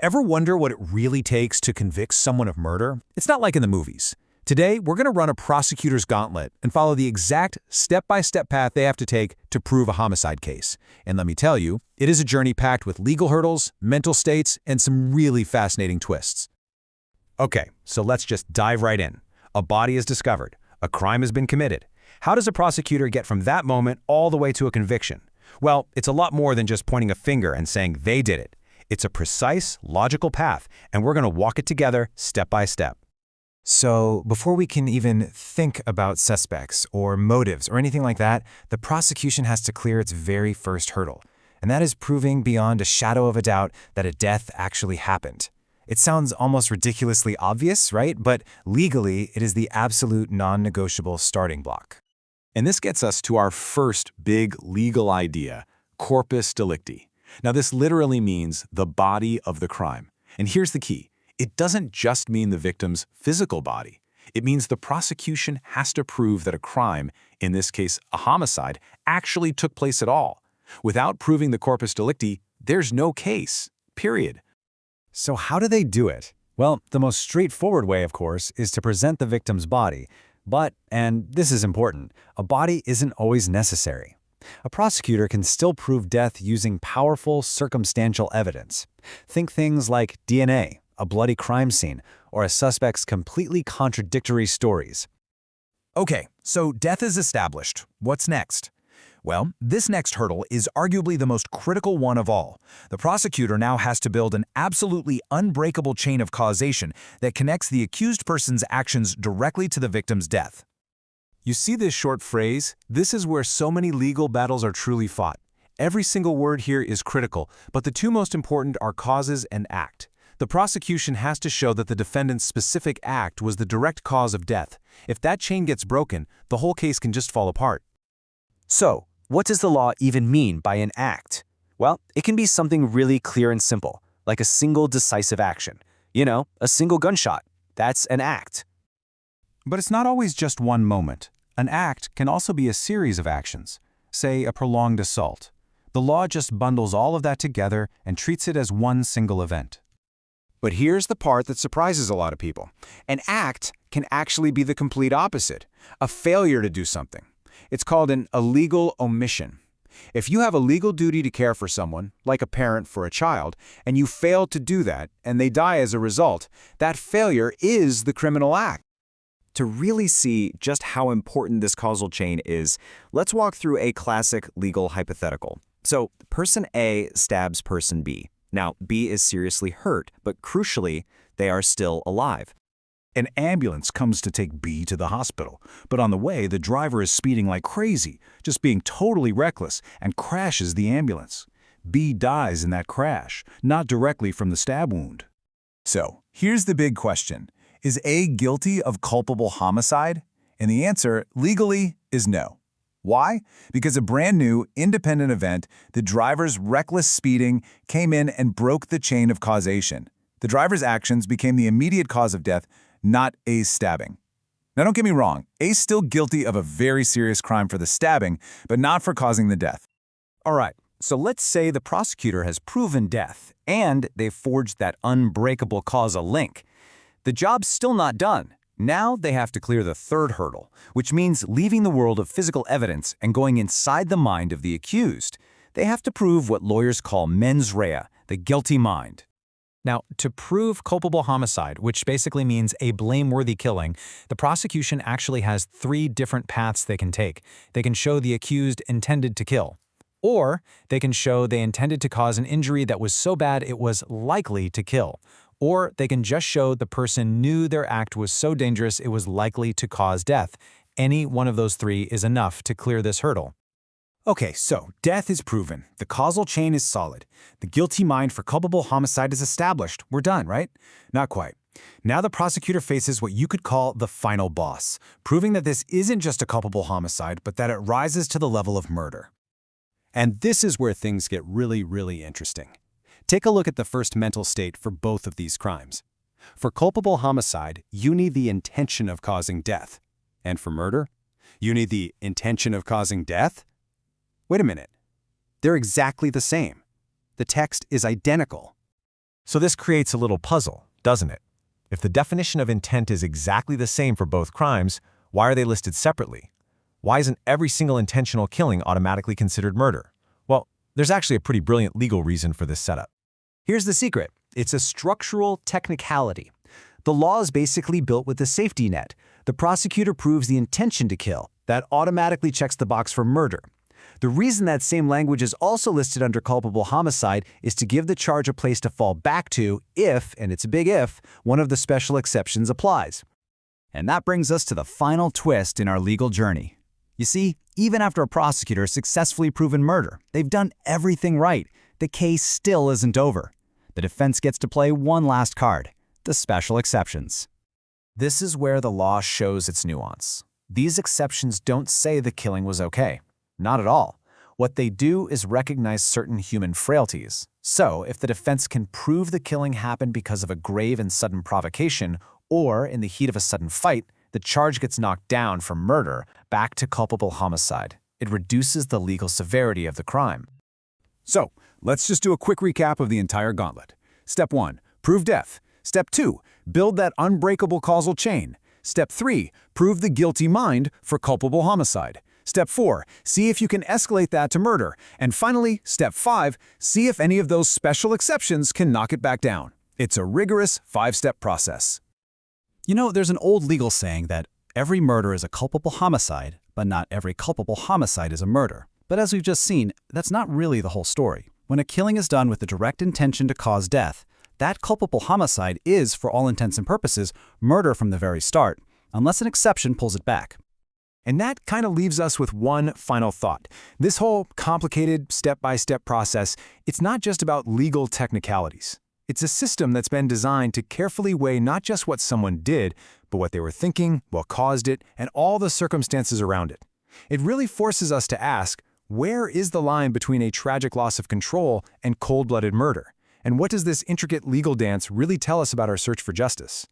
Ever wonder what it really takes to convict someone of murder? It's not like in the movies. Today, we're going to run a prosecutor's gauntlet and follow the exact step-by-step path they have to take to prove a homicide case. And let me tell you, it is a journey packed with legal hurdles, mental states, and some really fascinating twists. Okay, so let's just dive right in. A body is discovered. A crime has been committed. How does a prosecutor get from that moment all the way to a conviction? Well, it's a lot more than just pointing a finger and saying they did it. It's a precise, logical path, and we're going to walk it together step by step. So, before we can even think about suspects or motives or anything like that, the prosecution has to clear its very first hurdle, and that is proving beyond a shadow of a doubt that a death actually happened. It sounds almost ridiculously obvious, right? But legally, it is the absolute non-negotiable starting block. And this gets us to our first big legal idea, corpus delicti. Now, this literally means the body of the crime. And here's the key. It doesn't just mean the victim's physical body. It means the prosecution has to prove that a crime, in this case a homicide, actually took place at all. Without proving the corpus delicti, there's no case, period. So how do they do it? Well, the most straightforward way, of course, is to present the victim's body. But, and this is important, a body isn't always necessary. A prosecutor can still prove death using powerful circumstantial evidence. Think things like DNA, a bloody crime scene, or a suspect's completely contradictory stories. Okay, so death is established. What's next? Well, this next hurdle is arguably the most critical one of all. The prosecutor now has to build an absolutely unbreakable chain of causation that connects the accused person's actions directly to the victim's death. You see this short phrase? This is where so many legal battles are truly fought. Every single word here is critical, but the two most important are causes and act. The prosecution has to show that the defendant's specific act was the direct cause of death. If that chain gets broken, the whole case can just fall apart. So, what does the law even mean by an act? Well, it can be something really clear and simple, like a single decisive action. You know, a single gunshot. That's an act. But it's not always just one moment. An act can also be a series of actions, say a prolonged assault. The law just bundles all of that together and treats it as one single event. But here's the part that surprises a lot of people. An act can actually be the complete opposite, a failure to do something. It's called an illegal omission. If you have a legal duty to care for someone, like a parent for a child, and you fail to do that and they die as a result, that failure is the criminal act. To really see just how important this causal chain is, let's walk through a classic legal hypothetical. So, person A stabs person B. Now, B is seriously hurt, but crucially, they are still alive. An ambulance comes to take B to the hospital, but on the way, the driver is speeding like crazy, just being totally reckless, and crashes the ambulance. B dies in that crash, not directly from the stab wound. So, here's the big question. Is A guilty of culpable homicide? And the answer, legally, is no. Why? Because a brand new, independent event, the driver's reckless speeding, came in and broke the chain of causation. The driver's actions became the immediate cause of death, not A's stabbing. Now don't get me wrong, A's still guilty of a very serious crime for the stabbing, but not for causing the death. All right, so let's say the prosecutor has proven death, and they've forged that unbreakable causal link. The job's still not done. Now they have to clear the third hurdle, which means leaving the world of physical evidence and going inside the mind of the accused. They have to prove what lawyers call mens rea, the guilty mind. Now, to prove culpable homicide, which basically means a blameworthy killing, the prosecution actually has three different paths they can take. They can show the accused intended to kill, or they can show they intended to cause an injury that was so bad it was likely to kill, or they can just show the person knew their act was so dangerous it was likely to cause death. Any one of those three is enough to clear this hurdle. Okay, so death is proven. The causal chain is solid. The guilty mind for culpable homicide is established. We're done, right? Not quite. Now the prosecutor faces what you could call the final boss, proving that this isn't just a culpable homicide, but that it rises to the level of murder. And this is where things get really, really interesting. Take a look at the first mental state for both of these crimes. For culpable homicide, you need the intention of causing death. And for murder, you need the intention of causing death? Wait a minute. They're exactly the same. The text is identical. So this creates a little puzzle, doesn't it? If the definition of intent is exactly the same for both crimes, why are they listed separately? Why isn't every single intentional killing automatically considered murder? Well, there's actually a pretty brilliant legal reason for this setup. Here's the secret. It's a structural technicality. The law is basically built with a safety net. The prosecutor proves the intention to kill. That automatically checks the box for murder. The reason that same language is also listed under culpable homicide is to give the charge a place to fall back to if, and it's a big if, one of the special exceptions applies. And that brings us to the final twist in our legal journey. You see, even after a prosecutor has successfully proven murder, they've done everything right, the case still isn't over. The defense gets to play one last card, the special exceptions. This is where the law shows its nuance. These exceptions don't say the killing was okay. Not at all. What they do is recognize certain human frailties. So, if the defense can prove the killing happened because of a grave and sudden provocation, or in the heat of a sudden fight, the charge gets knocked down from murder back to culpable homicide. It reduces the legal severity of the crime. So, let's just do a quick recap of the entire gauntlet. Step 1, prove death. Step 2, build that unbreakable causal chain. Step 3, prove the guilty mind for culpable homicide. Step 4, see if you can escalate that to murder. And finally, Step 5, see if any of those special exceptions can knock it back down. It's a rigorous 5-step process. You know, there's an old legal saying that every murder is a culpable homicide, but not every culpable homicide is a murder. But as we've just seen, that's not really the whole story. When a killing is done with the direct intention to cause death, that culpable homicide is, for all intents and purposes, murder from the very start, unless an exception pulls it back. And that kind of leaves us with one final thought. This whole complicated step-by-step process, it's not just about legal technicalities. It's a system that's been designed to carefully weigh not just what someone did, but what they were thinking, what caused it, and all the circumstances around it. It really forces us to ask, where is the line between a tragic loss of control and cold-blooded murder? And what does this intricate legal dance really tell us about our search for justice?